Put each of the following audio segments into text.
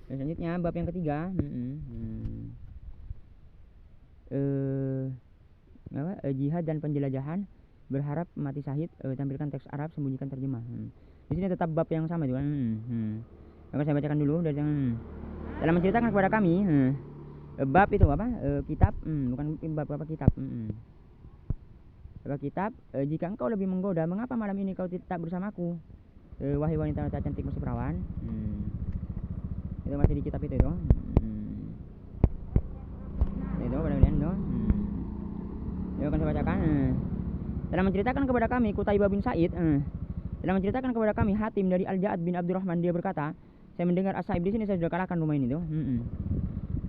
Selanjutnya bab yang ketiga. Jihad dan penjelajahan, berharap mati syahid, tampilkan teks Arab, sembunyikan terjemah. Di sini tetap bab yang sama itu kan. Maka saya bacakan dulu dari yang dalam menceritakan kepada kami bab itu apa? Kitab, bukan bab apa kitab. Kitab, jika engkau lebih menggoda, mengapa malam ini kau tak bersamaku, wahai wanita cantik masih perawan. Itu masih di kitab itu. Itu pada kalian itu. Ya akan saya bacakan. Dalam menceritakan kepada kami Qutaibah bin Sa'id, dalam menceritakan kepada kami Hatim dari Al-Ja'ad bin Abdurrahman, dia berkata, saya mendengar As-Sa'ib, di sini saya sudah kalahkan rumah ini tuh.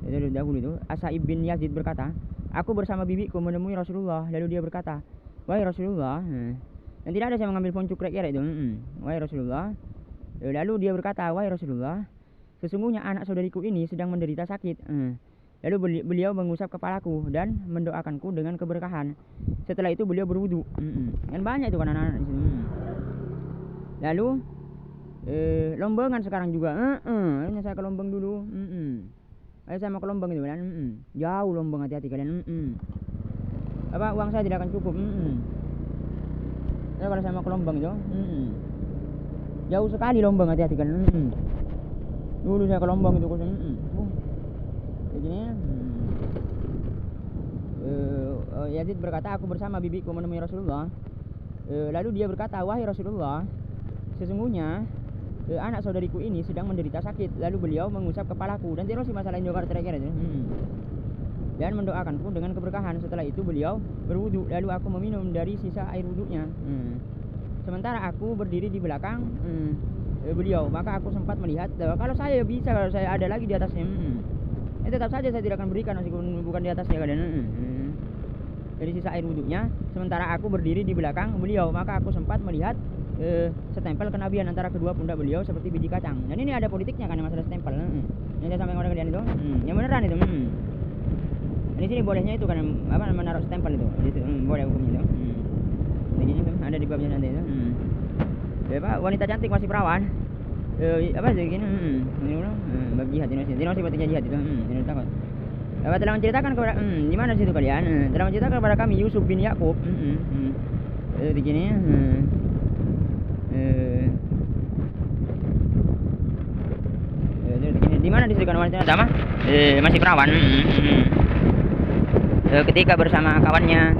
Itu dahulu itu. As-Sa'ib bin Yazid berkata, aku bersama bibiku menemui Rasulullah, lalu dia berkata, wahai Rasulullah, dan tidak ada saya mengambil pon cukrek itu. Wahai Rasulullah. Lalu dia berkata, wahai Rasulullah, sesungguhnya anak saudariku ini sedang menderita sakit. Lalu beliau mengusap kepalaku dan mendoakanku dengan keberkahan. Setelah itu beliau berwudu. Kan banyak itu kan anak-anak di sini. Lalu Lombangan sekarang juga. Ini saya ke Lombang dulu. Ayo saya mau ke Lombang itu kan. Jauh Lombang, hati-hati kalian. Apa uang saya tidak akan cukup. Ya, kalau saya mau ke Lombang itu. Jauh sekali Lombang, hati-hati kalian. Dulu saya ke Lombang itu begini. Yazid berkata, aku bersama bibiku menemui Rasulullah. Lalu dia berkata, wahai Rasulullah, sesungguhnya anak saudariku ini sedang menderita sakit. Lalu beliau mengusap kepalaku, dan terus masalah ini juga terakhir itu. Dan mendoakanku dengan keberkahan. Setelah itu beliau berwudu, lalu aku meminum dari sisa air wudunya. Sementara aku berdiri di belakang beliau, maka aku sempat melihat kalau saya bisa, kalau saya ada lagi di atasnya, tetap saja saya tidak akan berikan meskipun bukan di atasnya kalian. Dari sisa air wudunya, sementara aku berdiri di belakang beliau, maka aku sempat melihat setempel kenabian antara kedua pundak beliau seperti biji kacang. Dan ini ada politiknya kan, masalah stempel. Ini saya sampaikan kepada kalian itu, yang beneran itu. Di sini bolehnya itu kan apa, menaruh stempel itu. Boleh hukumnya itu. Begini itu ada di babnya nanti itu. Wanita cantik masih perawan. Apa sih gini? Ini bab jihad ini masih pentingnya jihad itu. Ini takut. Telah menceritakan kepada di mana situ kalian? Telah menceritakan kepada kami Yusuf bin Yakub. Di sini. Di mana disebutkan wanita sama? Masih perawan. Ketika bersama kawannya.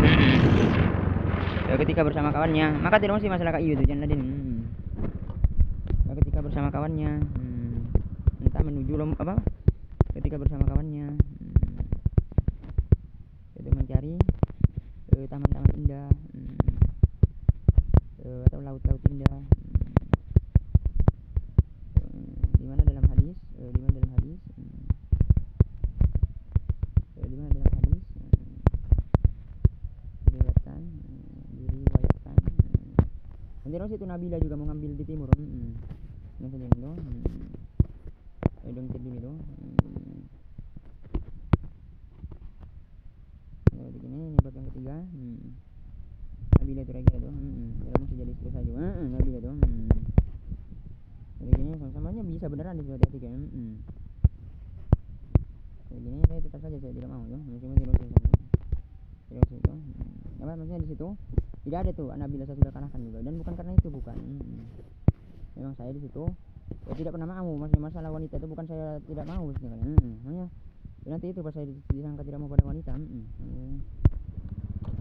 Maka tidak mesti masalah kayu itu jangan ladin. Ketika bersama kawannya, entah menuju apa? Ketika bersama kawannya, itu mencari taman-taman indah, atau laut-laut indah. Di mana dalam hadis? Diriwayatkan. Nanti itu Nabila juga mau ngambil di timur. Yang sedang itu. Dong terdim itu. Begini, ini bab yang ketiga. Nabila itu kira-kira itu. Kalau masih jadi istri saja. Nabila itu. Jadi gini, sama-samanya bisa beneran di hati-hati kan. Jadi gini, saya tetap saja saya tidak mau tuh. Meskipun tidak itu. Apa maksudnya di situ? Tidak ada tuh Nabila saya sudah kalahkan juga, dan bukan karena itu, bukan. Memang saya di situ tidak pernah mau. Maksudnya masalah wanita itu bukan saya tidak mau maksudnya kan. Hanya nanti itu pas saya disangka tidak mau pada wanita.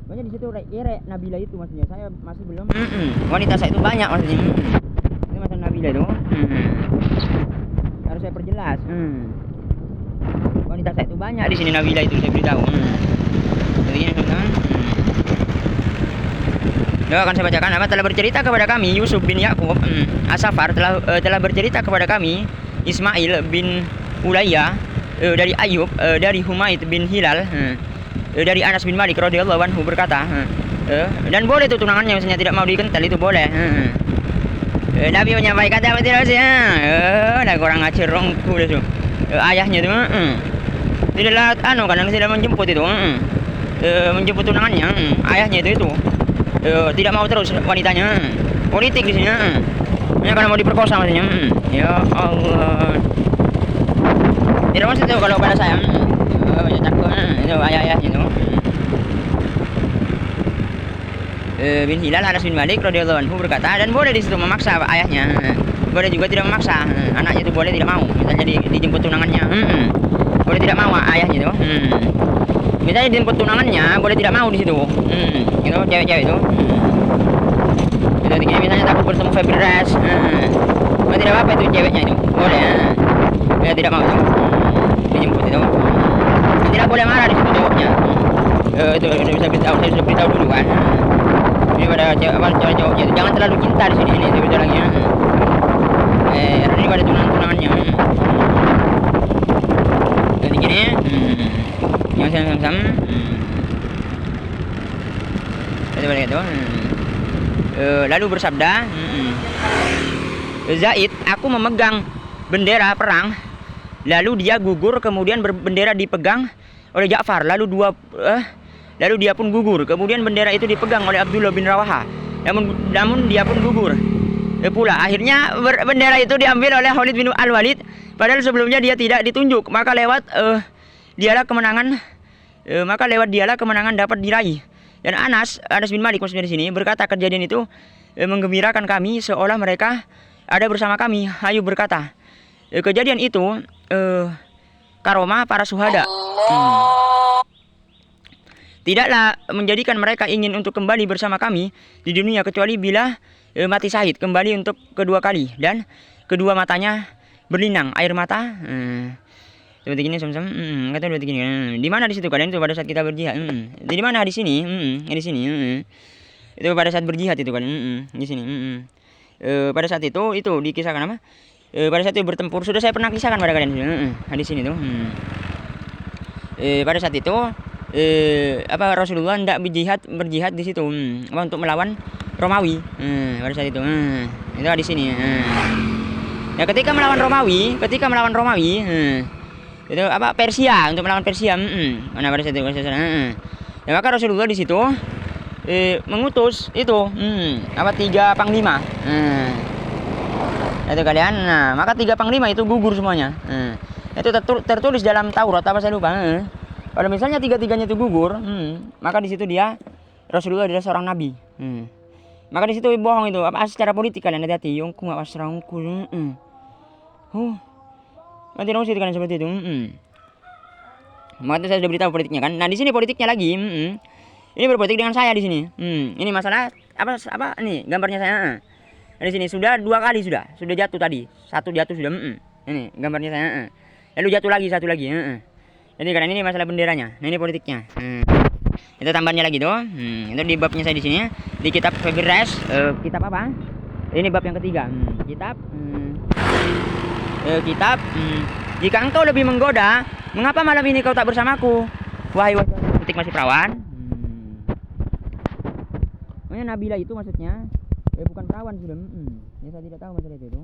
Banyak di situ rek Nabila itu, maksudnya saya masih belum. Wanita saya itu banyak maksudnya. Ini masalah Nabila itu. Harus saya perjelas. Wanita saya itu banyak di sini, Nabila itu saya beritahu. Jadi ini teman-teman. Akan saya bacakan. Apa telah bercerita kepada kami Yusuf bin Yakub As-Safar, telah bercerita kepada kami Ismail bin Ulayya dari Ayub, dari Humaid bin Hilal, dari Anas bin Malik radhiyallahu anhu berkata, dan boleh itu tunangannya misalnya tidak mau dikental itu boleh. Nabi menyampaikan apa tidak sih? Ada kurang ajar rongku itu. Ayahnya itu tidaklah kadang tidak menjemput itu. Menjemput tunangannya, ayahnya itu tidak mau terus wanitanya. Politik di sini. Karena mau diperkosa maksudnya. Ya Allah. Tidak maksud itu kalau pada saya banyak takut itu ayah itu. Bin Hilal Anas bin Malik radhiyallahu anhu berkata, dan boleh di situ memaksa ayahnya, boleh juga tidak memaksa, anaknya itu boleh tidak mau, misalnya dijemput tunangannya, boleh tidak mau ayahnya itu, misalnya dijemput tunangannya boleh tidak mau di situ, itu cewek-cewek itu, itu tinggal misalnya takut bertemu Febres, tidak apa-apa itu ceweknya itu, boleh, ya tidak mau itu, dijemput itu, tidak boleh marah di situ cowoknya, itu bisa beritahu, saya sudah beritahu dulu kan. Ini pada cowok-cowoknya itu jangan terlalu cinta di sini, ini itu bilangnya. Ini pada tunangannya. Jadi gini, yang sama-sama. Itu balik itu. Lalu bersabda, Zaid, aku memegang bendera perang, lalu dia gugur, kemudian bendera dipegang oleh Ja'far, lalu dia pun gugur. Kemudian bendera itu dipegang oleh Abdullah bin Rawaha. Namun dia pun gugur pula. Akhirnya bendera itu diambil oleh Khalid bin Al-Walid. Padahal sebelumnya dia tidak ditunjuk. Maka lewat dialah kemenangan dapat diraih. Dan Anas bin Malik maksudnya di sini berkata, kejadian itu menggembirakan kami seolah mereka ada bersama kami. Hayub berkata, kejadian itu karomah para syuhada. Tidaklah menjadikan mereka ingin untuk kembali bersama kami di dunia kecuali bila mati syahid, kembali untuk kedua kali, dan kedua matanya berlinang air mata. Seperti ini sama-sama. Kata seperti ini. Di mana di situ kalian itu pada saat kita berjihad? Di mana di sini? Di sini. Itu pada saat berjihad itu kalian. Di sini. Pada saat itu dikisahkan apa? Pada saat itu bertempur sudah saya pernah kisahkan pada kalian. Di sini tuh. Pada saat itu Rasulullah hendak berjihad di situ untuk melawan Romawi pada saat itu itu di sini ya ketika melawan Romawi itu Persia, untuk melawan Persia mana pada saat itu ya maka Rasulullah di situ mengutus itu 3 panglima itu kalian. Maka 3 panglima itu gugur semuanya. Itu tertulis dalam Taurat apa saya lupa. Kalau misalnya 3-3-nya itu gugur, maka di situ Rasulullah adalah seorang nabi. Maka di situ bohong itu. Secara politik kalian hati-hati. Yongku nggak wasrangku. Nanti dong kalian seperti itu. Maka itu saya sudah beritahu politiknya kan. Nah di sini politiknya lagi. Ini berpolitik dengan saya di sini. Ini masalah apa? Nih gambarnya saya. Di sini sudah 2 kali sudah jatuh tadi. 1 jatuh sudah. Ini gambarnya saya. Lalu jatuh lagi 1 lagi. Jadi karena ini masalah benderanya. Nah ini politiknya. Itu tambahannya lagi tuh. Itu di babnya saya di sini. Di kitab Febres. Kitab apa? Ini bab yang ketiga. Kitab. Jika engkau lebih menggoda, mengapa malam ini kau tak bersamaku? Wahai politik masih perawan. Nabila itu maksudnya. Bukan perawan sudah. Ya saya tidak tahu masalah itu.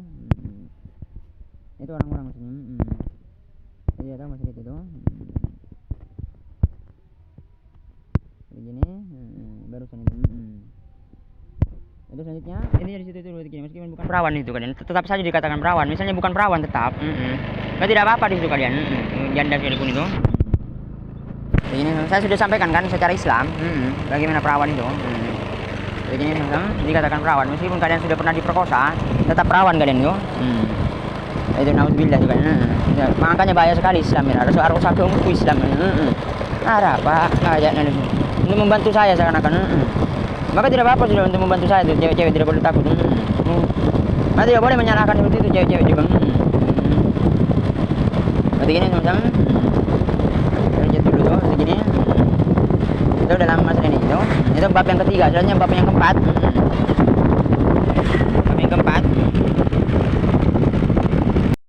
Itu orang-orang maksudnya. Saya tidak tahu masalah itu. Begini, barusan itu. Itu selanjutnya, ini di situ itu begini, meskipun bukan perawan itu kalian, tetap saja dikatakan perawan. Misalnya bukan perawan tetap. Nah, tidak apa-apa di situ kalian. Janda sekalipun itu. Begini, saya sudah sampaikan kan secara Islam, bagaimana perawan itu. Begini dikatakan perawan, meskipun kalian sudah pernah diperkosa, tetap perawan kalian itu. Itu naudzubillah juga. Makanya bahaya sekali Islam ya. Harus aku Islam. Ada apa? Ayatnya untuk membantu saya seakan-akan. Maka tidak apa-apa sudah untuk membantu saya itu. Cewek-cewek tidak boleh takut. Maka tidak boleh menyalahkan seperti itu cewek-cewek juga. Seperti ini sama-sama. Lihat dulu tuh, segini. Itu dalam masalah ini itu bab yang ketiga. Selanjutnya bab yang keempat. Bab yang keempat.